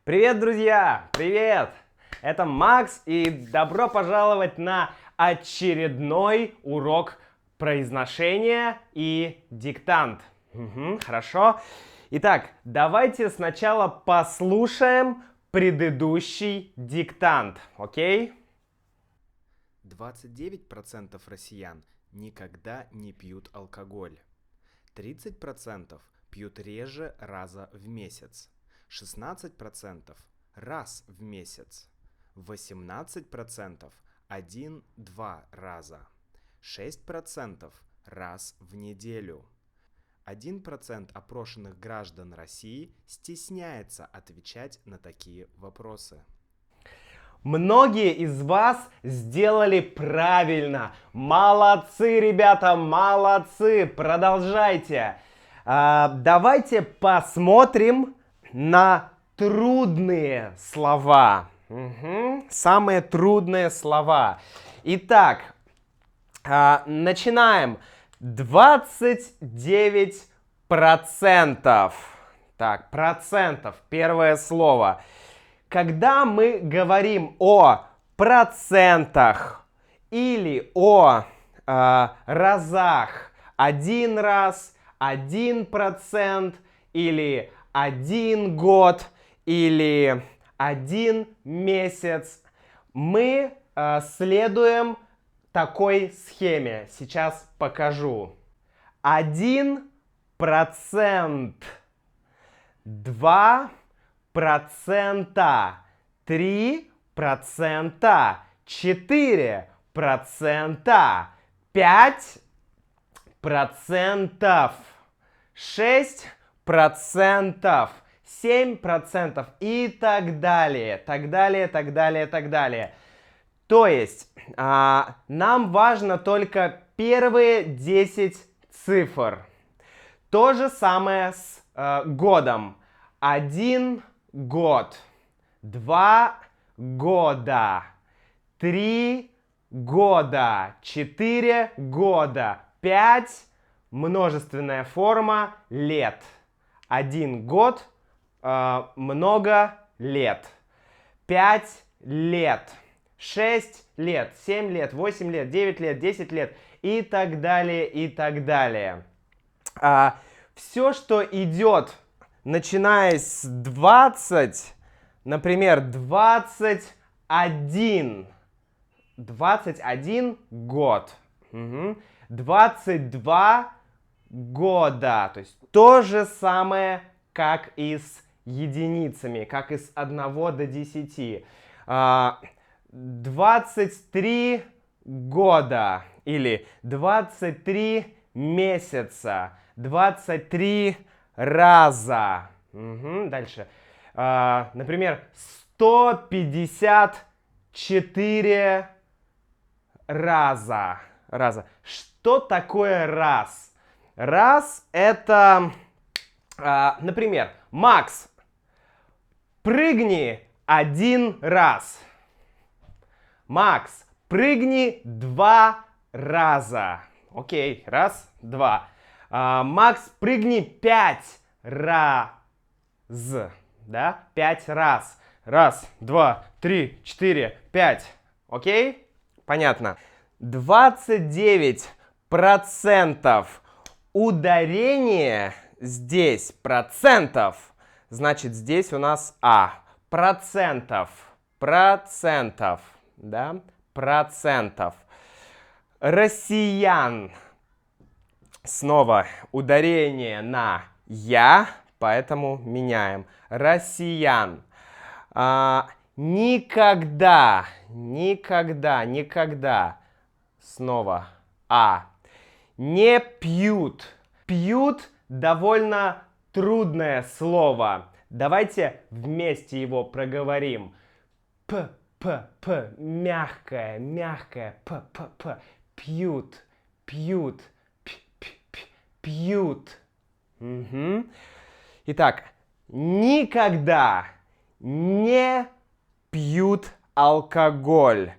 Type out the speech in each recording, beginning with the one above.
Привет, друзья! Привет! Это Макс, и добро пожаловать на очередной урок произношения и диктант. Хорошо. Итак, давайте сначала послушаем предыдущий диктант, окей? 29% россиян никогда не пьют алкоголь. 30% пьют реже раза в месяц. 16% раз в месяц. 18% 1-2 раза. 6% раз в неделю. 1% опрошенных граждан России стесняется отвечать на такие вопросы. Многие из вас сделали правильно. Молодцы, ребята, молодцы. Продолжайте. Давайте посмотрим на трудные слова. Самые трудные слова. Итак, начинаем. 29%. Так, процентов. Первое слово. Когда мы говорим о процентах или о разах, 1 раз, 1% или 1 год или 1 месяц, мы следуем такой схеме. Сейчас покажу. 1%, 2%, 3%, 4%, 5%, 6%, 7% и так далее, так далее, так далее, так далее. То есть нам важно только первые 10 цифр. То же самое с годом. 1 год, 2 года, 3 года, 4 года, 5 множественная форма лет. 1 год, много лет. 5 лет, 6 лет, 7 лет, 8 лет, 9 лет, 10 лет и так далее, и так далее. Все, что идет, начиная с 20, например, 21 год, 22 года, то есть то же самое, как и с единицами, как и с 1 до 10. 23 года или 23 месяца, 23 раза. Дальше. Например, 154 раза. Что такое раз? Раз это, например, Макс, прыгни 1 раз. Макс, прыгни 2 раза. Окей, раз, два. Макс, прыгни 5 раз. Да? 5 раз. Раз, два, три, 4, 5. Окей? Понятно. 29% ударение здесь процентов. Значит, здесь у нас процентов. Да? Процентов. Россиян. Снова ударение на я, поэтому меняем. Россиян. Никогда. Снова не пьют. Пьют довольно трудное слово. Давайте вместе его проговорим. П, мягкое, п. Пьют. Пьют. Итак, никогда не пьют алкоголь.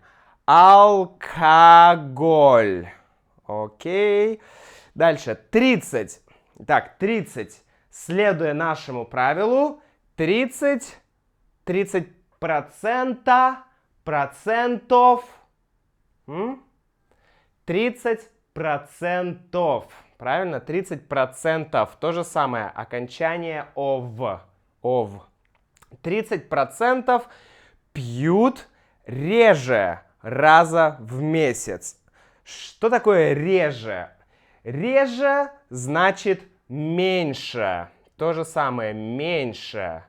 Алкоголь. Окей. Дальше. 30. Итак, 30. Следуя нашему правилу, 30 процентов. 30%. Правильно? 30%. То же самое. Окончание ов. 30% пьют реже раза в месяц. Что такое реже? Реже значит меньше. То же самое. Меньше.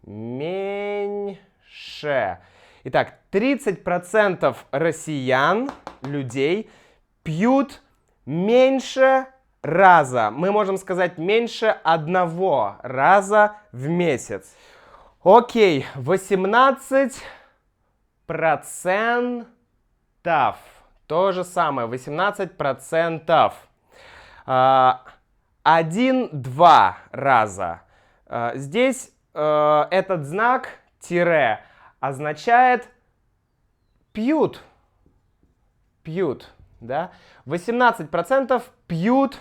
Меньше. Итак, 30% россиян, людей, пьют меньше раза. Мы можем сказать меньше 1 раза в месяц. Окей, 18%. То же самое, 18%. 1-2 раза. Здесь этот знак тире означает пьют. Пьют, да? 18% пьют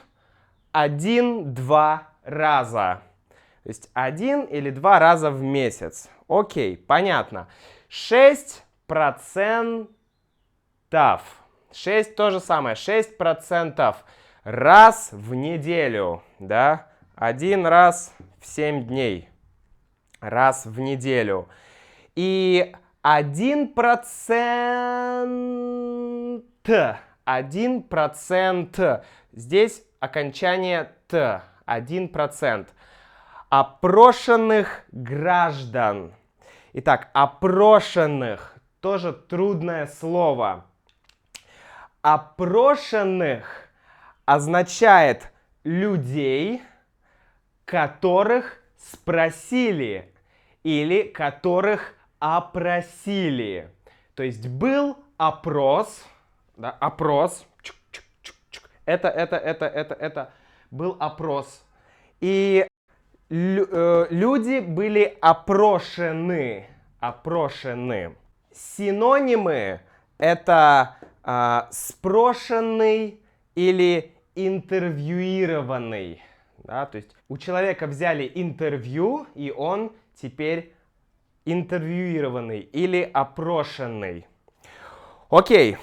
1-2 раза. То есть 1 или 2 раза в месяц. Окей, понятно. 6%. 6 то же самое. 6% раз в неделю. Да? 1 раз в 7 дней. Раз в неделю. И 1%. 1%. Здесь окончание т. 1%. Опрошенных граждан. Итак, опрошенных. Тоже трудное слово. Опрошенных означает людей, которых спросили или которых опросили. То есть был опрос, да, опрос. Это был опрос. И люди были опрошены. Синонимы это спрошенный или интервьюированный. Да, то есть у человека взяли интервью, и он теперь интервьюированный или опрошенный. Окей.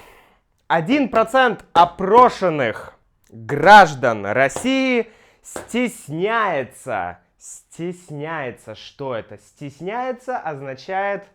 1% опрошенных граждан России стесняется. Стесняется. Что это? Стесняется означает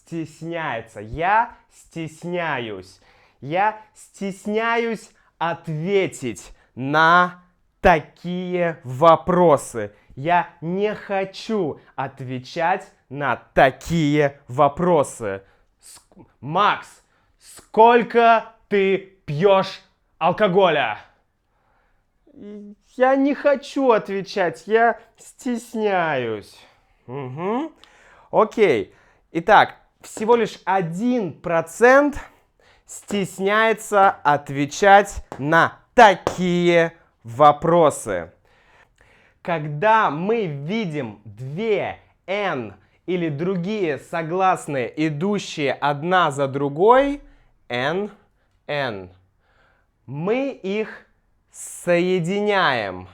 стесняется. Я стесняюсь. Я стесняюсь ответить на такие вопросы. Я не хочу отвечать на такие вопросы. Макс, сколько ты пьешь алкоголя? Я не хочу отвечать, я стесняюсь. Угу. Окей. Итак, всего лишь 1% стесняется отвечать на такие вопросы. Когда мы видим две «н» или другие согласные, идущие одна за другой, «н», «н», мы их соединяем.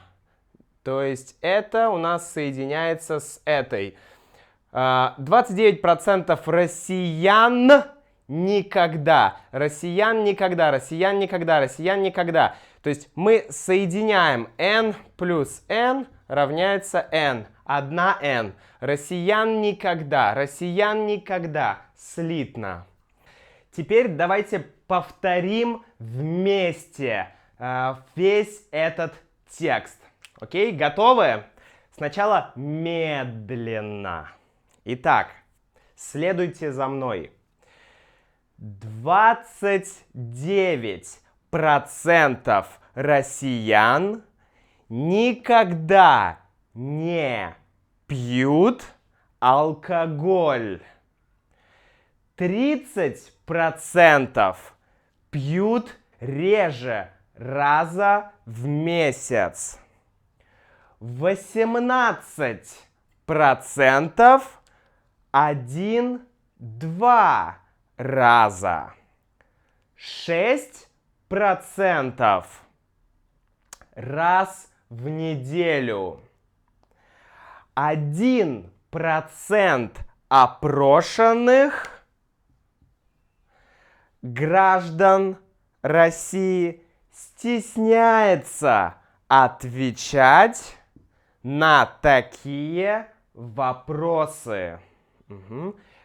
То есть это у нас соединяется с этой. 29% россиян никогда. Россиян никогда, россиян никогда, россиян никогда. То есть мы соединяем n плюс n равняется n. Одна n. Россиян никогда, россиян никогда. Слитно. Теперь давайте повторим вместе весь этот текст. Окей, готовы? Сначала медленно. Итак, следуйте за мной. 29% россиян никогда не пьют алкоголь. 30% пьют реже раза в месяц. 18% 1-2 раза. 6% раз в неделю. 1% опрошенных граждан России стесняется отвечать на такие вопросы.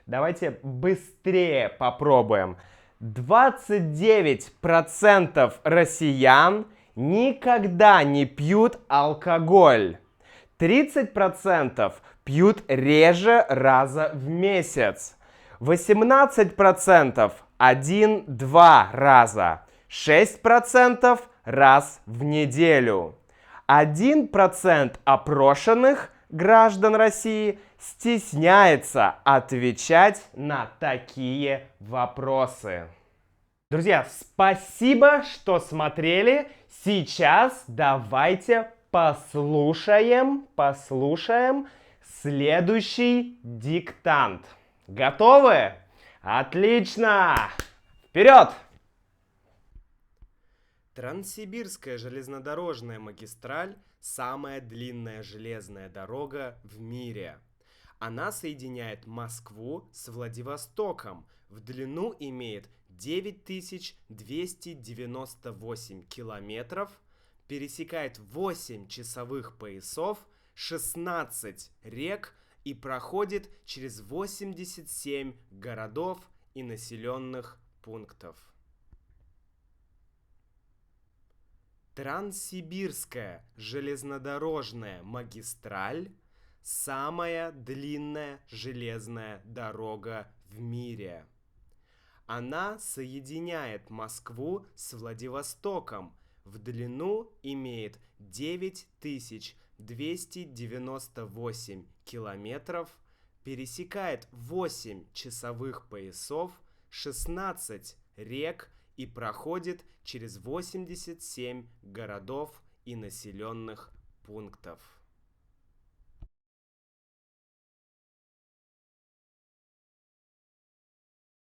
Давайте быстрее попробуем. 29% россиян никогда не пьют алкоголь. 30% пьют реже раза в месяц. 18% 1-2 раза. 6% раз в неделю. 1% опрошенных граждан России стесняется отвечать на такие вопросы. Друзья, спасибо, что смотрели. Сейчас давайте послушаем следующий диктант. Готовы? Отлично! Вперед! Транссибирская железнодорожная магистраль – самая длинная железная дорога в мире. Она соединяет Москву с Владивостоком, в длину имеет 9298 километров, пересекает 8 часовых поясов, 16 рек и проходит через 87 городов и населенных пунктов. Транссибирская железнодорожная магистраль – самая длинная железная дорога в мире. Она соединяет Москву с Владивостоком, в длину имеет 9298 километров, пересекает 8 часовых поясов, 16 рек и проходит через 87 городов и населенных пунктов.